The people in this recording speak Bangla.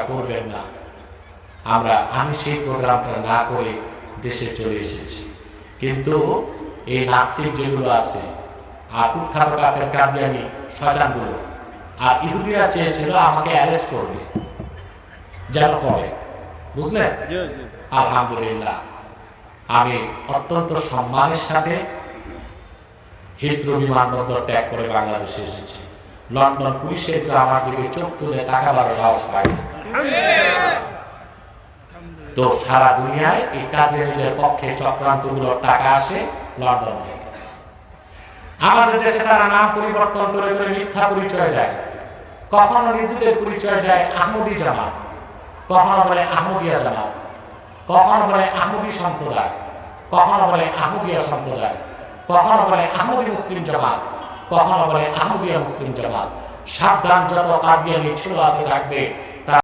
করবেন না। আমি সেই প্রোগ্রামটা না করে দেশে চলে এসেছি। কিন্তু এই নাস্তিক যেগুলো আছে আর কুখ্যাত কাফের কাদিয়ানি শয়তানগুলো আর ইহুদিরা চেয়েছিল আমাকে অ্যারেস্ট করবে, যেন করে, বুঝলেন? আলহামদুলিল্লাহ আমি অত্যন্ত সম্মানের সাথে হিথ্রো বিমানবন্দর ত্যাগ করে বাংলাদেশে এসেছি। লন্ডন পুলিশের আমার দিকে চোখ তুলে তাকাবার সাহস পাই। তো সারা দুনিয়ায় এই কাদিয়ানীদের পক্ষে চক্রান্তগুলোর টাকা আসে লন্ডন থেকে। আমাদের দেশে তারা নাম পরিবর্তন করে করে মিথ্যা পরিচয় দেয়। কখনো নিজেদের পরিচয় দেয় আহমদি জামাত, কখনো বলে আহমদিয়া জামাত, কখনো বলে আহমদি সম্প্রদায়, কখনো বলে আহমদিয়া সম্প্রদায়, কখনো বলে আহমদি মুসলিম জামাত, কখনো বলে আহমদিয়া মুসলিম জামাত। সাবধান, যত কাদিয়ানি ছিল আছে থাকবে